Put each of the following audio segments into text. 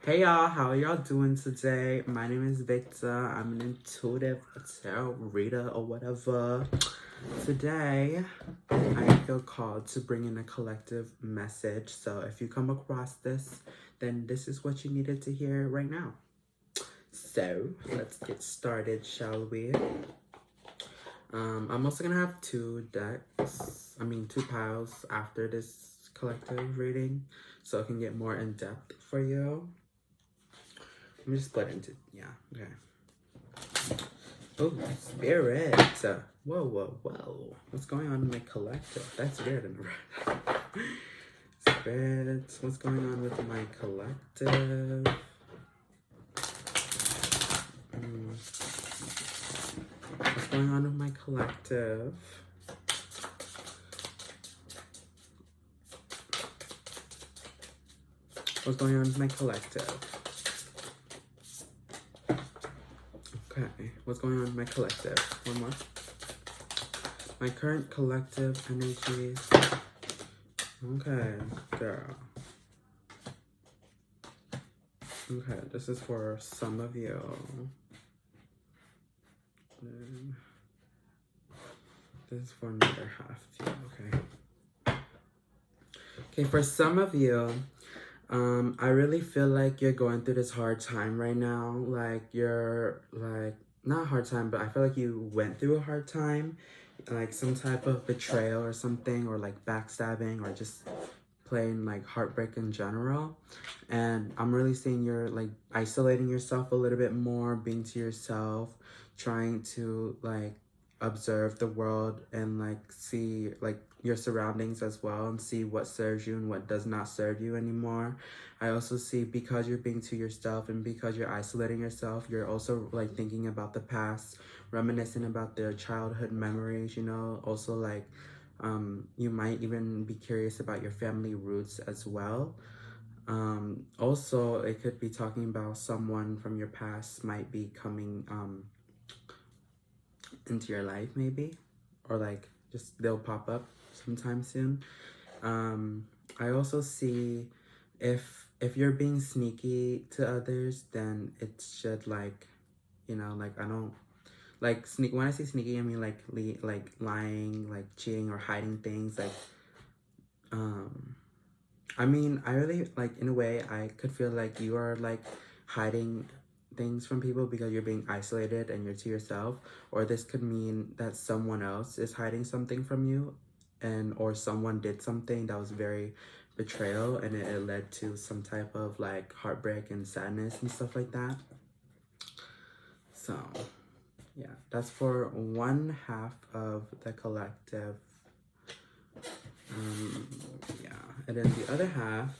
Hey y'all, how are y'all doing today? My name is Victor. I'm an intuitive tarot reader or whatever. Today, I feel called to bring in a collective message. So if you come across this, then this is what you needed to hear right now. So let's get started, shall we? I'm also gonna have two piles after this collective reading, so I can get more in depth for you. Let me just split it into, okay. Oh, spirit. Whoa, whoa, whoa. What's going on in my collective? That's weird in the red. Spirit, what's going on with my collective? What's going on with my collective? What's going on with my collective? Okay, what's going on with my collective? One more. My current collective energies. Okay, girl. Okay, this is for some of you. This is for another half of you, okay. Okay, for some of you, I really feel like you're going through this hard time right now. Like you're not hard time, but I feel like you went through a hard time, like some type of betrayal or something, or like backstabbing, or just plain like heartbreak in general. And I'm really seeing you're like isolating yourself a little bit more, being to yourself, trying to like observe the world and like see like your surroundings as well, and see what serves you and what does not serve you anymore. I also see, because you're being to yourself and because you're isolating yourself, you're also like thinking about the past, reminiscing about their childhood memories, you know. Also like you might even be curious about your family roots as well. Also, it could be talking about someone from your past might be coming into your life, maybe, or like just they'll pop up sometime soon. I also see if you're being sneaky to others, then it should like, you know, like I don't like sneak. When I say sneaky, I mean like lying, like cheating or hiding things. Like, I mean, I really like, in a way, I could feel like you are like hiding things from people because you're being isolated and you're to yourself. Or this could mean that someone else is hiding something from you, and or someone did something that was very betrayal, and it led to some type of like heartbreak and sadness and stuff like that. So yeah, that's for one half of the collective. Yeah, and then the other half,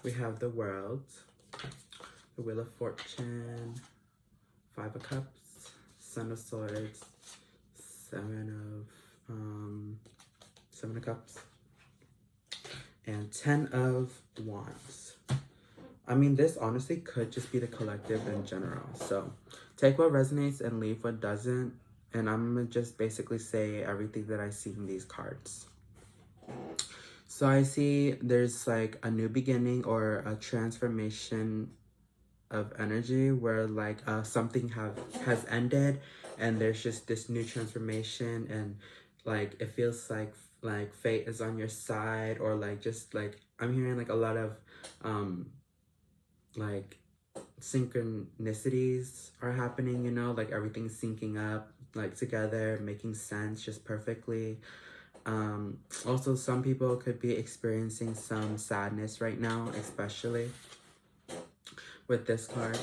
we have the world, the Wheel of Fortune, Five of Cups, Son of Swords, Seven of Cups, and 10 of Wands. I mean, this honestly could just be the collective in general. So take what resonates and leave what doesn't. And I'm gonna just basically say everything that I see in these cards. So I see there's like a new beginning or a transformation of energy where like something has ended, and there's just this new transformation, and like it feels like fate is on your side, or like just like I'm hearing like a lot of like synchronicities are happening, you know, like everything's syncing up like together, making sense just perfectly. Also, some people could be experiencing some sadness right now, especially with this card.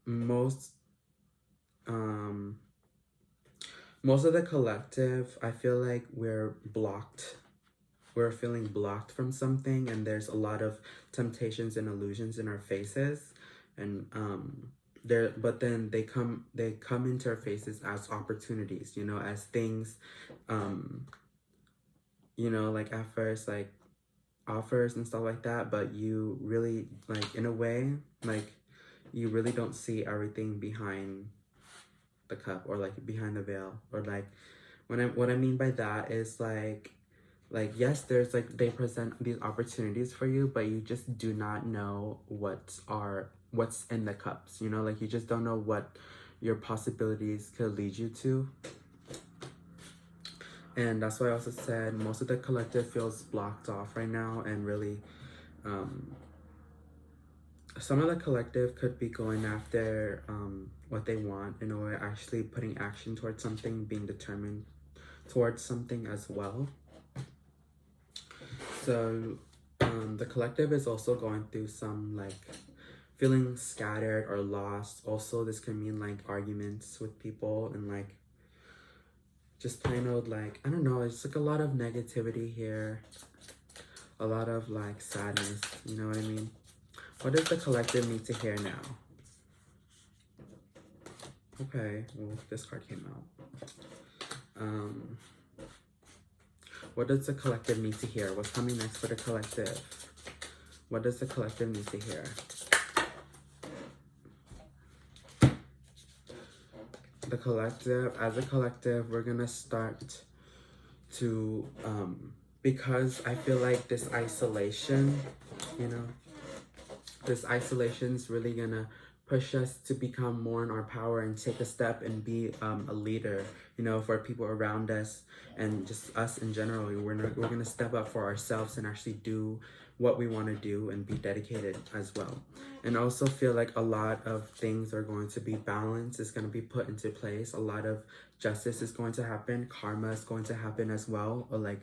Most of the collective, I feel like we're blocked. We're feeling blocked from something, and there's a lot of temptations and illusions in our faces, and but then they come into our faces as opportunities, you know, as things, you know, like at first like offers and stuff like that, but you really like, in a way, like you really don't see everything behind the cup, or like behind the veil, or like what I mean by that is like Like, yes, there's like, they present these opportunities for you, but you just do not know what's in the cups, you know? Like, you just don't know what your possibilities could lead you to. And that's why I also said most of the collective feels blocked off right now, and really, some of the collective could be going after what they want, in a way, actually putting action towards something, being determined towards something as well. So the collective is also going through some like feeling scattered or lost. Also, this can mean like arguments with people, and like just plain old, like, I don't know, it's like a lot of negativity here, a lot of like sadness, you know what I mean? What does the collective need to hear now? Okay, well, this card came out. What does the collective need to hear? What's coming next for the collective? What does the collective need to hear? The collective, as a collective, we're gonna start to, because I feel like this isolation, you know, this isolation is really gonna push us to become more in our power and take a step and be a leader, you know, for people around us and just us in general. We're gonna step up for ourselves and actually do what we want to do and be dedicated as well. And also feel like a lot of things are going to be balanced, is going to be put into place. A lot of justice is going to happen. Karma is going to happen as well. Or like,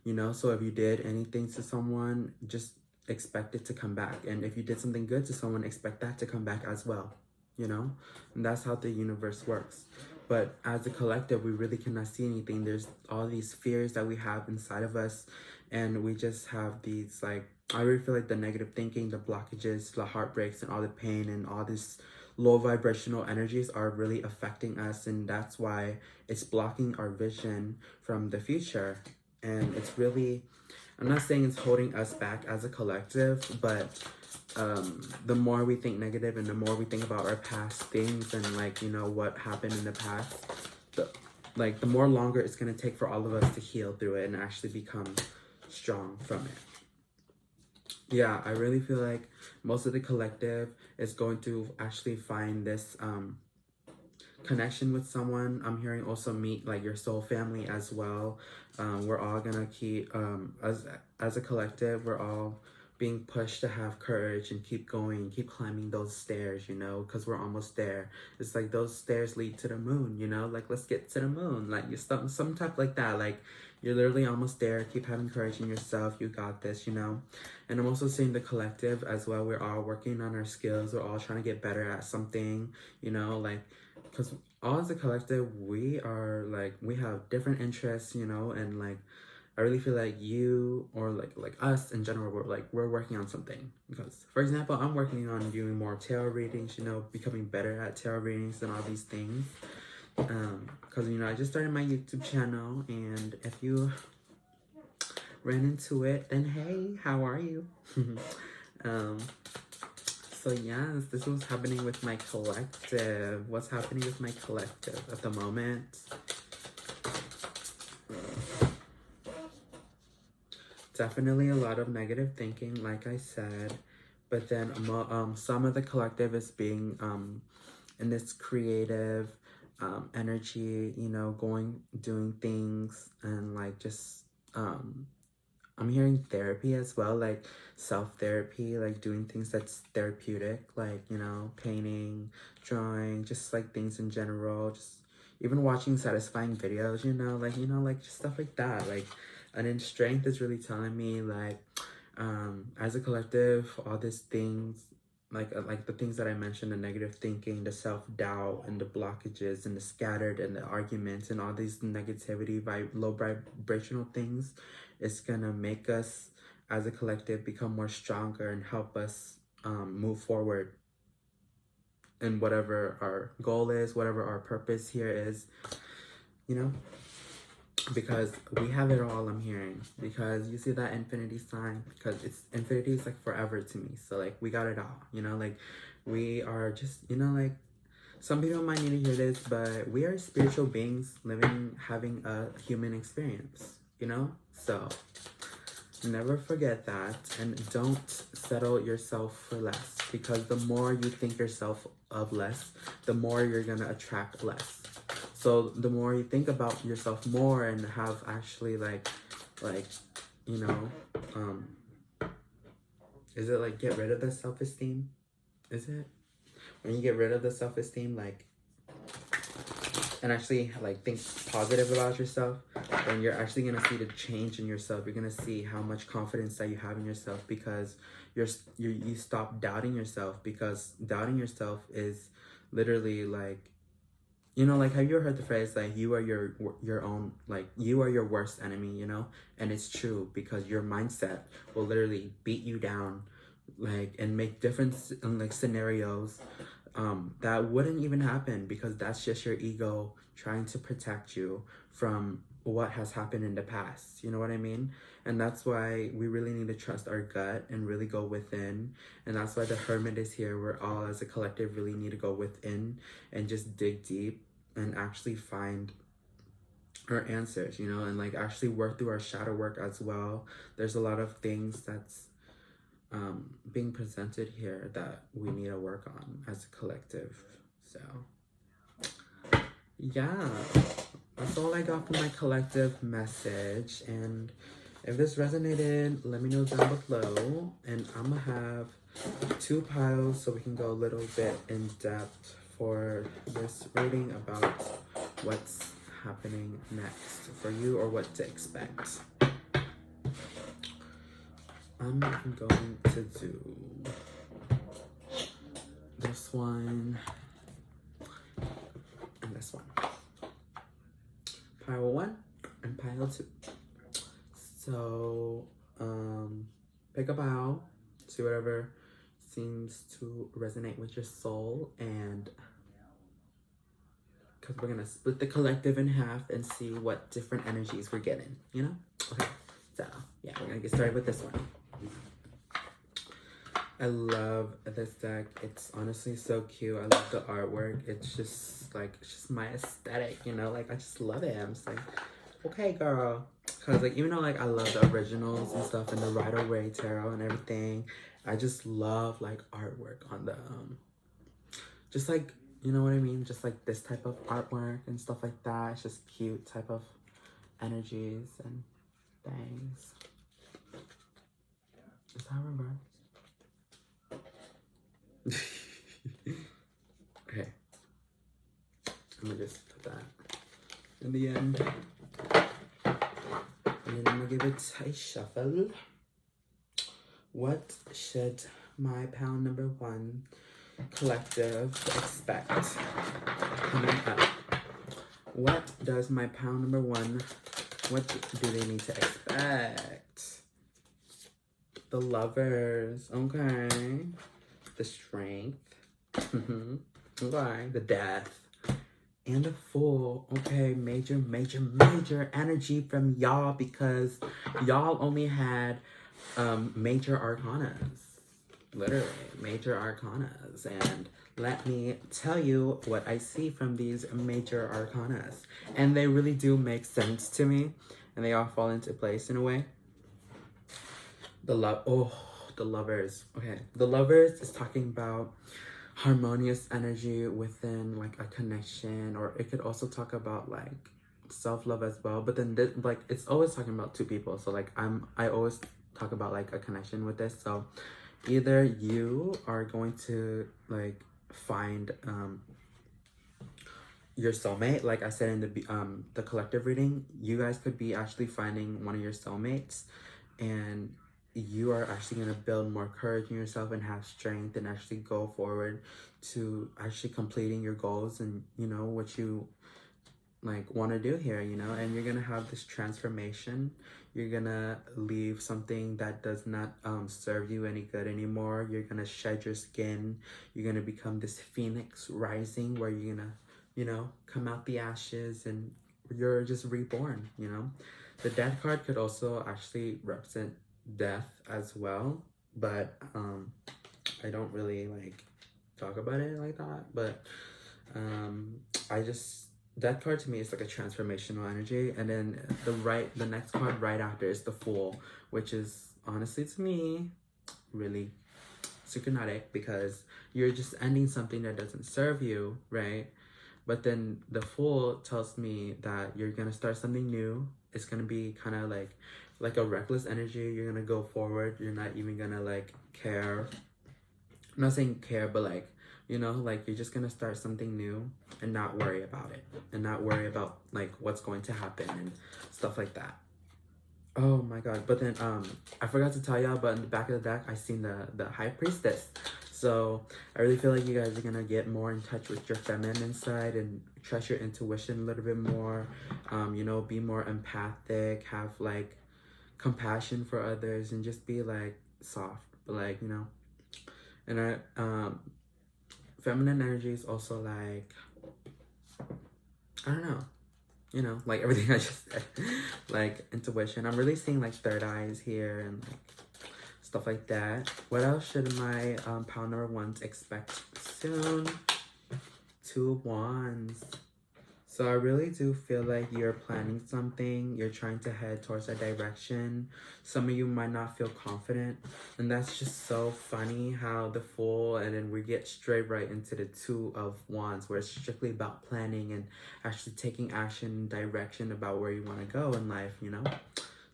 you know, so if you did anything to someone, just expect it to come back. And if you did something good to someone, expect that to come back as well, you know? And that's how the universe works. But as a collective, we really cannot see anything. There's all these fears that we have inside of us, and we just have these, like, I really feel like the negative thinking, the blockages, the heartbreaks, and all the pain and all this low vibrational energies are really affecting us, and that's why it's blocking our vision from the future. And it's really, I'm not saying it's holding us back as a collective, but the more we think negative and the more we think about our past things and, like, you know, what happened in the past, the more longer it's going to take for all of us to heal through it and actually become strong from it. Yeah, I really feel like most of the collective is going to actually find this connection with someone. I'm hearing also meet like your soul family as well. We're all gonna keep, as a collective, we're all being pushed to have courage and keep going, keep climbing those stairs, you know, because we're almost there. It's like those stairs lead to the moon, you know, like, let's get to the moon, like, you some type like that, like, you're literally almost there. Keep having courage in yourself. You got this, you know. And I'm also seeing the collective as well. We're all working on our skills. We're all trying to get better at something, you know, like, because all as a collective, we are like, we have different interests, you know, and like, I really feel like you, or like us in general, we're working on something. Because, for example, I'm working on doing more tarot readings, you know, becoming better at tarot readings and all these things. Because, you know, I just started my YouTube channel, and if you ran into it, then hey, how are you? So yes, this was happening with my collective. What's happening with my collective at the moment? Definitely a lot of negative thinking, like I said, but then some of the collective is being in this creative energy, you know, doing things, and like just I'm hearing therapy as well, like self-therapy, like doing things that's therapeutic, like, you know, painting, drawing, just like things in general, just even watching satisfying videos, you know, like just stuff like that, like. And then strength is really telling me, like, as a collective, all these things, like the things that I mentioned, the negative thinking, the self-doubt, and the blockages, and the scattered, and the arguments, and all these negativity, low vibrational things, is gonna make us, as a collective, become more stronger and help us move forward in whatever our goal is, whatever our purpose here is, you know? Because we have it all, I'm hearing. Because you see that infinity sign? Because infinity is like forever to me. So like, we got it all, you know? Like, we are just, you know, like, some people might need to hear this, but we are spiritual beings having a human experience, you know? So never forget that, and don't settle yourself for less, because the more you think yourself of less, the more you're gonna attract less. So the more you think about yourself more and have actually like you know, is it like get rid of the self-esteem? Is it? When you get rid of the self-esteem, like, and actually like think positive about yourself, then you're actually gonna see the change in yourself. You're gonna see how much confidence that you have in yourself, because you stop doubting yourself, because doubting yourself is literally like, you know, like, have you ever heard the phrase like you are your own, like, you are your worst enemy, you know? And it's true, because your mindset will literally beat you down, like, and make different like scenarios that wouldn't even happen, because that's just your ego trying to protect you from what has happened in the past. You know what I mean? And that's why we really need to trust our gut and really go within. And that's why the hermit is here. We're all as a collective really need to go within and just dig deep and actually find our answers, you know, and like actually work through our shadow work as well. There's a lot of things that's being presented here that we need to work on as a collective. So yeah, that's all I got from my collective message. And if this resonated, let me know down below, and I'm gonna have 2 piles so we can go a little bit in depth for this reading about what's happening next for you or what to expect. I'm going to do this one and this one. Pile 1 and pile 2. So, pick a pile, see whatever seems to resonate with your soul, and because we're gonna split the collective in half and see what different energies we're getting, you know? Okay, so yeah, we're gonna get started with this one. I love this deck. It's honestly so cute. I love the artwork. It's just like, it's just my aesthetic, you know? Like, I just love it. I'm just like, okay, girl. Because like, even though like I love the originals and stuff and the Rider-Waite tarot and everything, I just love like artwork on the just like, you know what I mean, just like this type of artwork and stuff like that. It's just cute type of energies and things. Is that reversed? Okay, I'm gonna just put that in the end. And then I'm gonna give it a shuffle. What should my pile number 1 collective expect coming up? What does my pile number 1, what do they need to expect? The Lovers, okay. The Strength, okay. The Death, and the Fool, okay. Major energy from y'all, because y'all only had major arcanas. Literally, major arcanas. And let me tell you what I see from these major arcanas. And they really do make sense to me. And they all fall into place in a way. The Lovers. Okay, the Lovers is talking about harmonious energy within like a connection, or it could also talk about like self-love as well. But then this, like, it's always talking about 2 people. So like I always talk about like a connection with this. So either you are going to like find your soulmate, like I said in the collective reading, you guys could be actually finding one of your soulmates, and you are actually going to build more courage in yourself and have strength and actually go forward to actually completing your goals and, you know, what you like want to do here, you know. And you're going to have this transformation. You're going to leave something that does not serve you any good anymore. You're going to shed your skin. You're going to become this phoenix rising, where you're going to, you know, come out the ashes and you're just reborn, you know. The Death card could also actually represent death as well, but I don't really like talk about it like that. But I just that card to me is like a transformational energy, and then the next card right after is the Fool, which is honestly to me really synchronistic, because you're just ending something that doesn't serve you, right? But then the Fool tells me that you're gonna start something new. It's gonna be kind of like a reckless energy. You're gonna go forward. You're not even gonna like care. I'm not saying care, but like, you know, like you're just gonna start something new and not worry about it, and not worry about like what's going to happen and stuff like that. Oh my god. But then I forgot to tell y'all, but in the back of the deck I seen the High Priestess. So I really feel like you guys are gonna get more in touch with your feminine side and trust your intuition a little bit more. You know, be more empathic, have like compassion for others, and just be like soft, but like, you know. And feminine energy is also like, I don't know, you know, like everything I just said, like intuition. I'm really seeing like third eyes here and like stuff like that. What else should my pile number ones expect soon? 2 of Wands. So I really do feel like you're planning something. You're trying to head towards a direction. Some of you might not feel confident. And that's just so funny how the Fool, and then we get straight right into the 2 of Wands, where it's strictly about planning and actually taking action and direction about where you want to go in life, you know?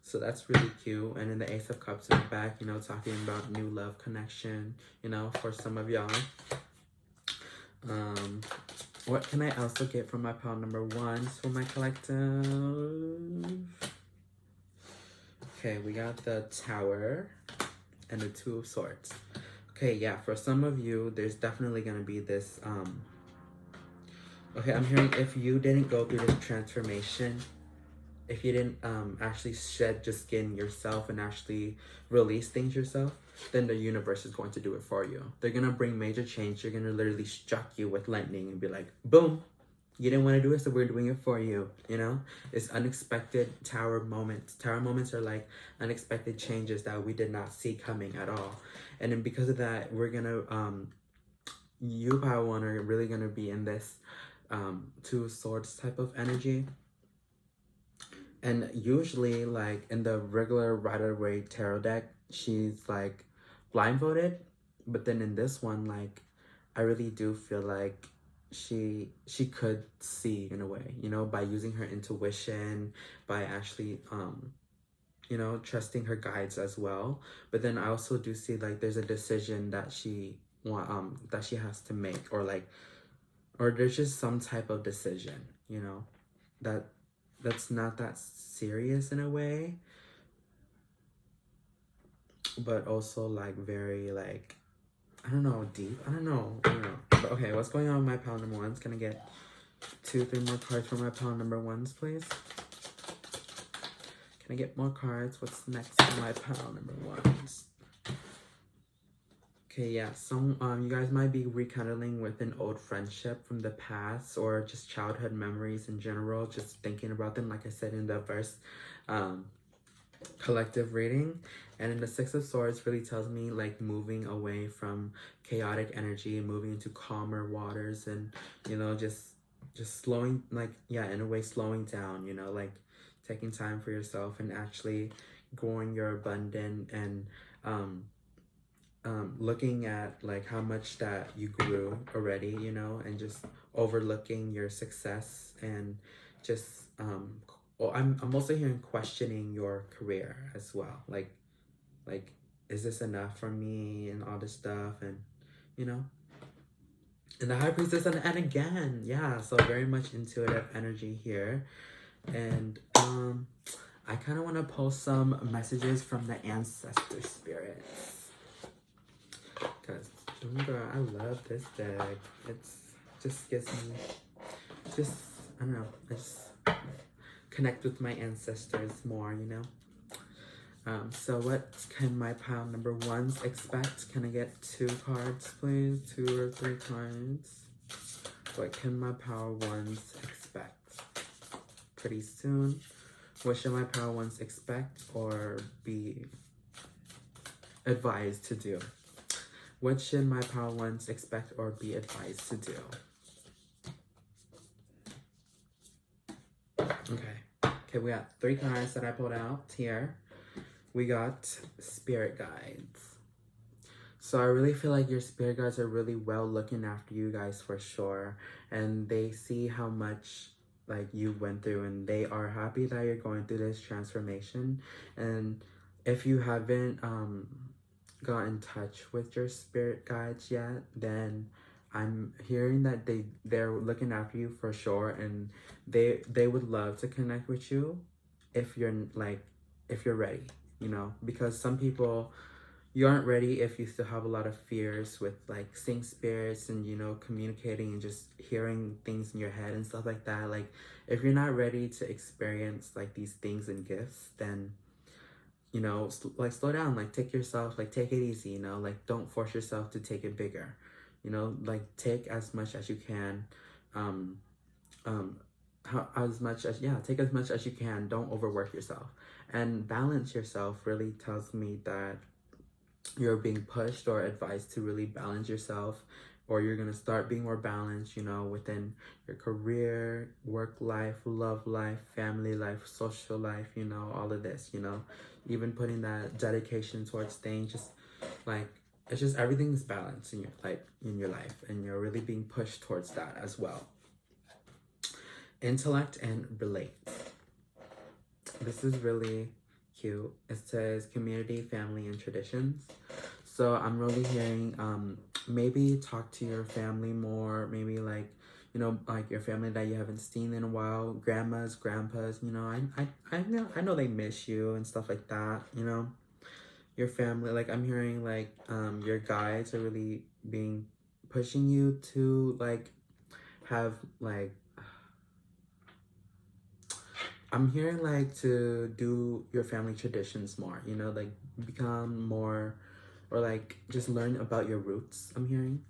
So that's really cute. And then the Ace of Cups in the back, you know, talking about new love connection, you know, for some of y'all. What can I also get from my pile number ones for my collective? Okay, we got the Tower and the 2 of Swords. Okay, yeah, for some of you, there's definitely going to be this, okay, I'm hearing if you didn't go through this transformation, if you didn't actually shed your skin yourself and actually release things yourself, then the universe is going to do it for you. They're going to bring major change. They're going to literally struck you with lightning and be like, boom, you didn't want to do it, so we're doing it for you, you know? It's unexpected Tower moments. Tower moments are like unexpected changes that we did not see coming at all. And then because of that, we're going to, you, Power One, are really going to be in this 2 of Swords type of energy. And usually, like, in the regular Rider-Waite tarot deck, she's, like, blindfolded. But then in this one, like, I really do feel like she could see, in a way, you know, by using her intuition, by actually, you know, trusting her guides as well. But then I also do see, like, there's a decision that she has to make, or, like, or there's just some type of decision, you know, that's not that serious in a way, but also like very like, I don't know, deep. I don't know. But okay, what's going on with my pile number ones? Can I get 2-3 more cards for my pile number ones, please? Can I get more cards? What's next for my pile number ones? Okay, yeah, some you guys might be rekindling with an old friendship from the past, or just childhood memories in general, just thinking about them, like I said in the first collective reading. And then the 6 of Swords really tells me like moving away from chaotic energy and moving into calmer waters, and, you know, just slowing, like, yeah, in a way slowing down, you know, like taking time for yourself and actually growing your abundant, and looking at like how much that you grew already, you know, and just overlooking your success, and just well, I'm also hearing questioning your career as well, like is this enough for me, and all this stuff, and, you know. And the High Priestess, and again, yeah, so very much intuitive energy here. And I kind of want to post some messages from the ancestor spirits, because, girl, I love this deck. It's just gives me, just, I don't know, I just connect with my ancestors more, you know. So what can my pile number ones expect? Can I get 2 cards, please? 2 or 3 cards. What can my pile ones expect pretty soon? What should my pile ones expect or be advised to do? What should my pile ones expect or be advised to do? Okay, we got 3 cards that I pulled out here. We got spirit guides. So I really feel like your spirit guides are really well looking after you guys for sure. And they see how much like you went through, and they are happy that you're going through this transformation. And if you haven't got in touch with your spirit guides yet, then I'm hearing that they're looking after you for sure, and they would love to connect with you if you're like if you're ready, you know, because some people you aren't ready if you still have a lot of fears with like seeing spirits and, you know, communicating and just hearing things in your head and stuff like that. Like if you're not ready to experience like these things and gifts, then, you know, like slow down, like take it easy, you know, like don't force yourself to take it bigger, you know, like take as much as you can, um as much as take as much as you can. Don't overwork yourself, and balance yourself really tells me that you're being pushed or advised to really balance yourself, or you're going to start being more balanced, you know, within your career, work life, love life, family life, social life, you know, all of this, you know, even putting that dedication towards things, just like it's just everything's balanced in your life, and you're really being pushed towards that as well. Intellect and relate. This is really cute. It says community, family, and traditions. So I'm really hearing maybe talk to your family more, maybe like, you know, like your family that you haven't seen in a while, grandmas, grandpas, you know, I know they miss you and stuff like that, you know. Your family, like I'm hearing like your guides are really being pushing you to like have like I'm hearing like to do your family traditions more, you know, like become more or like just learn about your roots. I'm hearing.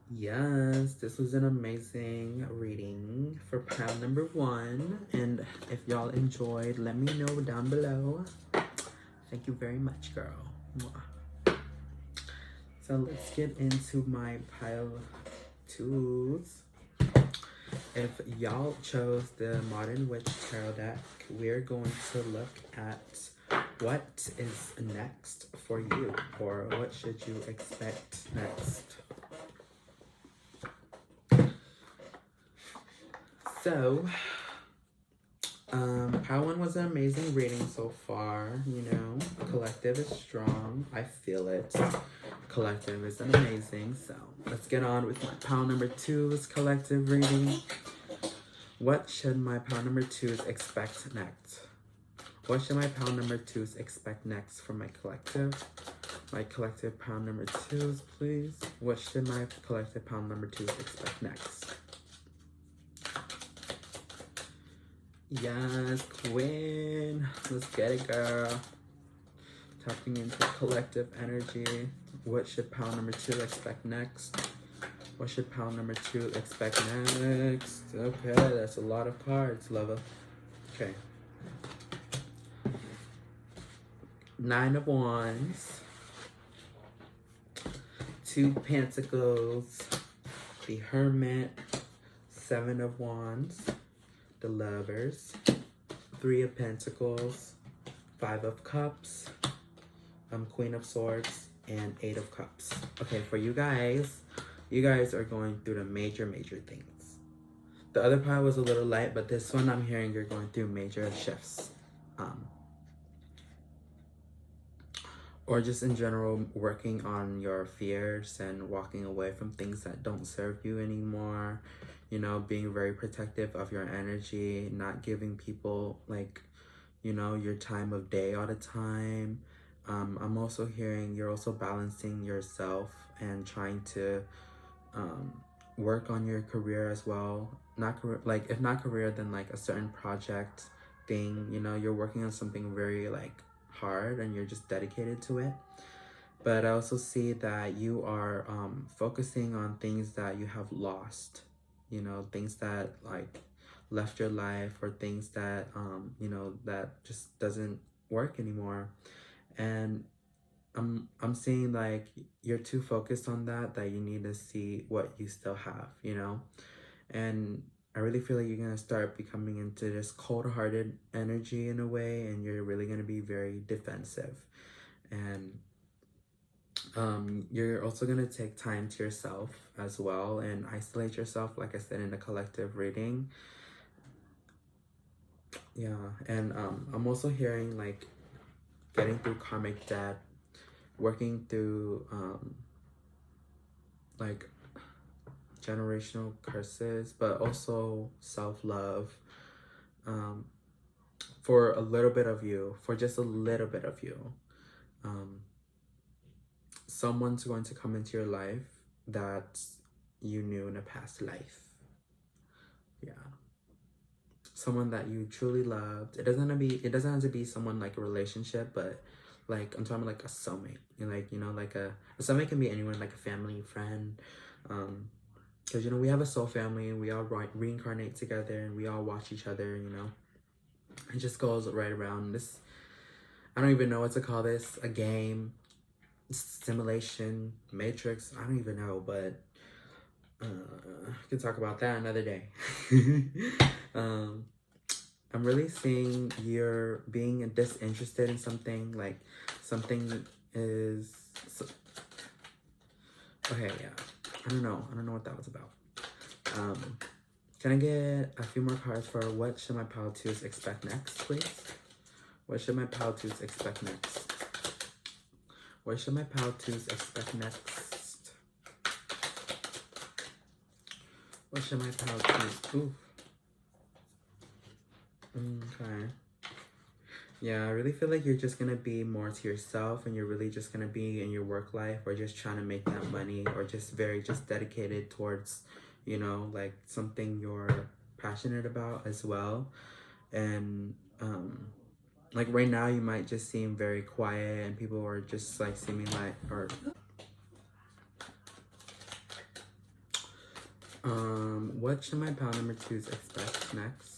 Yes, this was an amazing reading for pile number 1. And if y'all enjoyed, let me know down below. Thank you very much, girl. Mwah. So let's get into my pile 2s. If y'all chose the Modern Witch Tarot deck, we're going to look at what is next for you, or what should you expect next. So, Pile 1 was an amazing reading so far, you know. Collective is strong. I feel it. Collective is amazing. So, let's get on with my Pile number 2's collective reading. What should my Pile number 2's expect next? What should my Pile number 2's expect next from my collective? My collective Pile number 2's, please. What should my collective Pile number 2's expect next? Yes, Queen. Let's get it, girl. Tapping into collective energy. What should Pile number 2 expect next? What should Pile number 2 expect next? Okay, that's a lot of cards, lover. Okay. 9 of Wands. 2 Pentacles. The Hermit. 7 of Wands. The Lovers. 3 of Pentacles. 5 of Cups. Queen of Swords. And 8 of Cups. Okay, for you guys are going through the major things. The other pile was a little light, but this one I'm hearing you're going through major shifts. Or just in general, working on your fears and walking away from things that don't serve you anymore. You know, being very protective of your energy, not giving people like, you know, your time of day all the time. I'm also hearing you're also balancing yourself and trying to work on your career as well. Like if not career, then like a certain project thing, you know, you're working on something very like hard and you're just dedicated to it. But I also see that you are focusing on things that you have lost, you know, things that like left your life, or things that you know, that just doesn't work anymore. And I'm seeing like you're too focused on that you need to see what you still have, you know. And I really feel like you're going to start becoming into this cold-hearted energy in a way, and you're really going to be very defensive. And you're also going to take time to yourself as well and isolate yourself, like I said, in a collective reading. Yeah, and I'm also hearing like getting through karmic debt, working through like generational curses, but also self-love, for a little bit of you, for just a little bit of you. Someone's going to come into your life that you knew in a past life. Yeah. Someone that you truly loved. It doesn't have to be someone like a relationship, but like I'm talking about like a soulmate. Like, like a soulmate can be anyone, like a family, friend. Because we have a soul family, we all reincarnate together, and we all watch each other. It just goes right around this. I don't even know what to call this. A game, simulation, matrix. I don't even know, but I can talk about that another day. I'm really seeing you're being disinterested in something, like something is okay. Yeah, I don't know what that was about. Can I get a few more cards for what should my pile twos expect next, please? What should my pile twos expect next? What should my pile twos expect next? What should my pile twos? Ooh. Okay. Yeah, I really feel like you're just gonna be more to yourself, and you're really just gonna be in your work life, or just trying to make that money, or just very dedicated towards, like something you're passionate about as well. And like right now you might just seem very quiet, and people are just like seeming like, or what should my pile number twos expect next?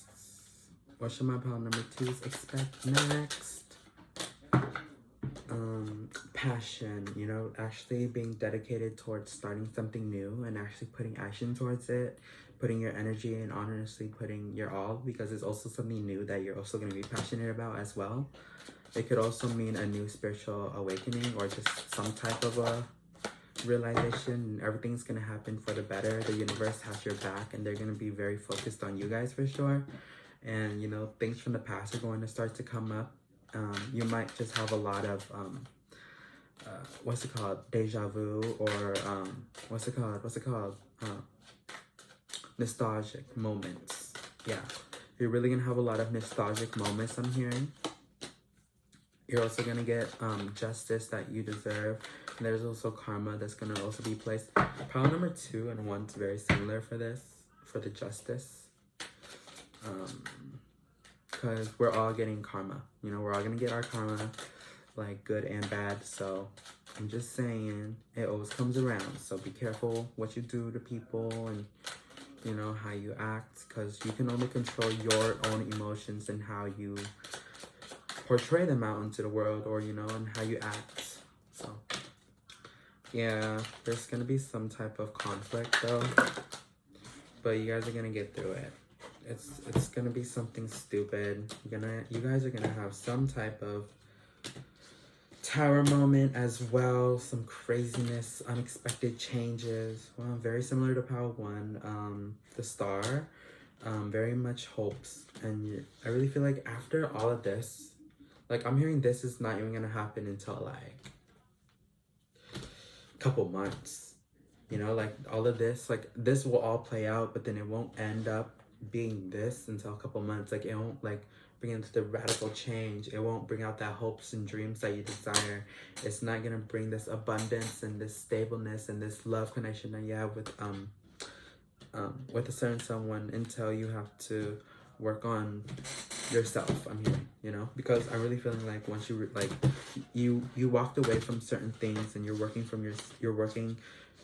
What should my pile number twos expect next? Passion, actually being dedicated towards starting something new and actually putting action towards it, putting your energy and honestly putting your all, because it's also something new that you're also going to be passionate about as well. It could also mean a new spiritual awakening, or just some type of a realization. Everything's going to happen for the better. The universe has your back, and they're going to be very focused on you guys for sure. And things from the past are going to start to come up. You might just have a lot of what's it called, deja vu, or what's it called, nostalgic moments. Yeah, you're really gonna have a lot of nostalgic moments, I'm hearing. You're also gonna get justice that you deserve. And there's also karma that's gonna also be placed. Pile number 2 and 1 is very similar for this, for the justice. Because we're all getting karma. We're all gonna get our karma, like good and bad. So I'm just saying, it always comes around. So be careful what you do to people, and how you act, because you can only control your own emotions and how you portray them out into the world, or and how you act. So yeah, there's gonna be some type of conflict though, but you guys are gonna get through it. It's gonna be something stupid. You guys are gonna have some type of tower moment as well, some craziness, unexpected changes. Well, very similar to pile 1, the star, very much hopes. And I really feel like after all of this, like I'm hearing this is not even gonna happen until like a couple months, like all of this, like this will all play out, but then it won't end up being this until a couple months. Like it won't like bring into the radical change. It won't bring out that hopes and dreams that you desire. It's not gonna bring this abundance and this stableness and this love connection that you have with a certain someone, until you have to work on yourself. I'm hearing, because I'm really feeling like once you you walked away from certain things, and you're working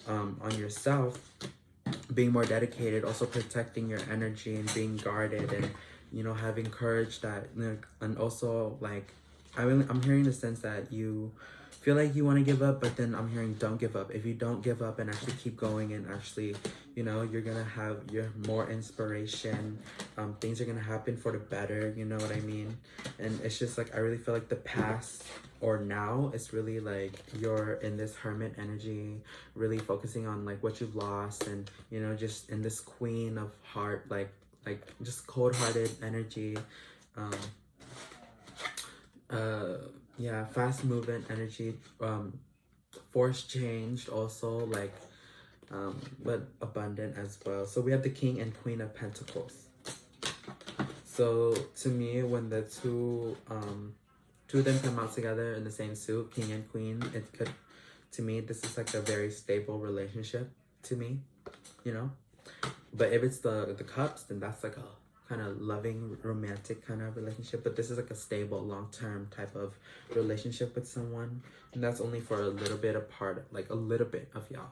on yourself, being more dedicated, also protecting your energy and being guarded, and having courage, that and also like I'm hearing the sense that you feel like you want to give up, but then I'm hearing don't give up. If you don't give up and actually keep going and actually, you know, you're gonna have your more inspiration. Things are gonna happen for the better, you know what I mean? And it's just like I really feel like the past or now it's really like you're in this hermit energy, really focusing on like what you've lost, and you know, just in this queen of heart, like just cold-hearted energy. Yeah, fast movement energy, force change also, like but abundant as well. So we have the King and Queen of Pentacles. So to me, when the two of them come out together in the same suit, King and Queen, it could, to me, this is like a very stable relationship to me, you know. But if it's the cups, then that's like a kind of loving, romantic kind of relationship. But this is like a stable, long-term type of relationship with someone, and that's only for a little bit apart, like a little bit of y'all.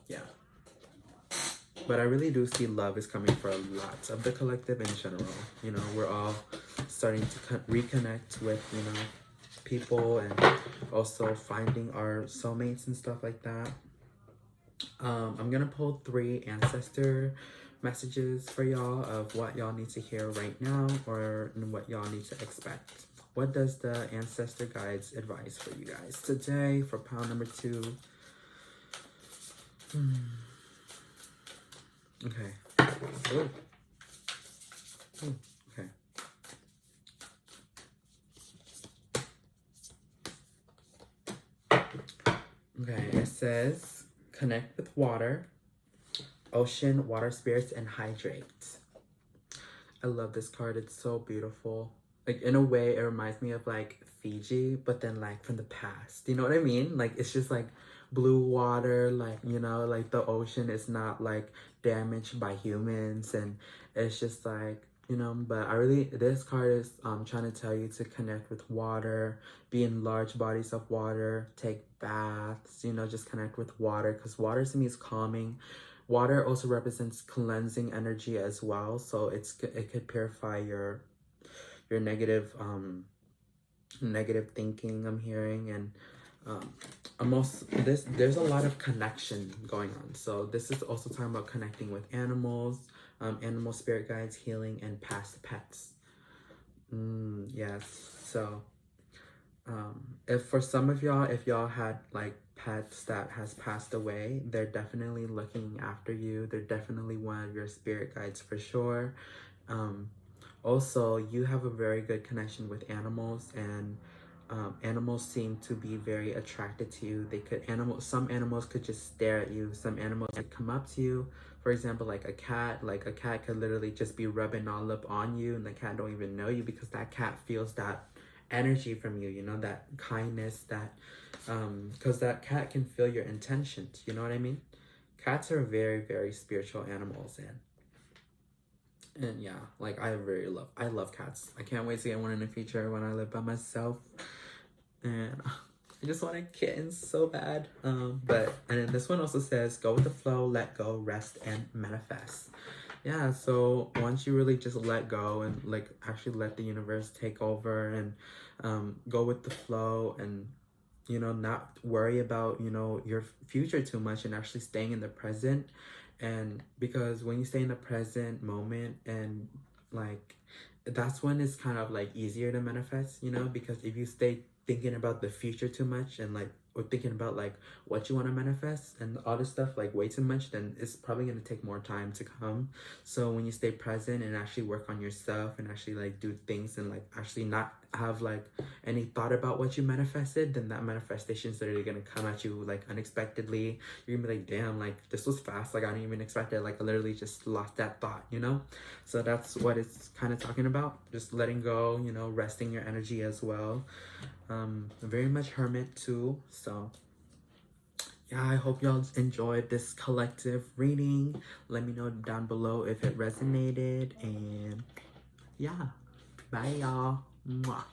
Yeah. But I really do see love is coming for a lot of the collective in general. You know, we're all starting to reconnect with, you know, people, and also finding our soulmates and stuff like that. I'm gonna pull 3 ancestor messages for y'all of what y'all need to hear right now, or what y'all need to expect. What does the ancestor guides advise for you guys today for pile number 2? Okay. Ooh. Ooh. Okay. Okay, it says connect with water, ocean, water spirits, and hydrate. I love this card. It's so beautiful. Like, in a way, it reminds me of like Fiji, but then like from the past. You know what I mean? Like, it's just like blue water, like, you know, like the ocean is not like damaged by humans, and it's just like, you know. But this card is trying to tell you to connect with water, be in large bodies of water, take baths, you know, just connect with water, because water to me is calming. Water also represents cleansing energy as well, so it could purify your negative negative thinking, I'm hearing. And there's a lot of connection going on. So this is also talking about connecting with animals, animal spirit guides, healing, and past pets. Yes. So if for some of y'all, if y'all had like pets that has passed away, they're definitely looking after you. They're definitely one of your spirit guides for sure. Also, you have a very good connection with animals, and animals seem to be very attracted to you. Some animals could just stare at you. Some animals could come up to you. For example, like a cat could literally just be rubbing all up on you, and the cat don't even know you, because that cat feels that energy from you, you know, that kindness, that because that cat can feel your intentions, you know what I mean? Cats are very, very spiritual animals, and yeah, like I love cats. I can't wait to get one in the future when I live by myself, and I just want a kitten so bad. And then this one also says go with the flow, let go, rest, and manifest. Yeah, so once you really just let go and like actually let the universe take over, and go with the flow, and you know, not worry about, you know, your future too much, and actually staying in the present. And because when you stay in the present moment, and like that's when it's kind of like easier to manifest, you know, because if you stay thinking about the future too much, and like, or thinking about like what you want to manifest and all this stuff like way too much, then it's probably going to take more time to come. So when you stay present and actually work on yourself, and actually like do things, and like actually not have like any thought about what you manifested, then that manifestation is literally going to come at you like unexpectedly. You're gonna be like, damn, like this was fast, like I didn't even expect it, like I literally just lost that thought, you know. So that's what it's kind of talking about, just letting go, you know, resting your energy as well. Very much hermit too. So yeah, I hope y'all enjoyed this collective reading. Let me know down below if it resonated, and yeah, bye y'all. Mwah.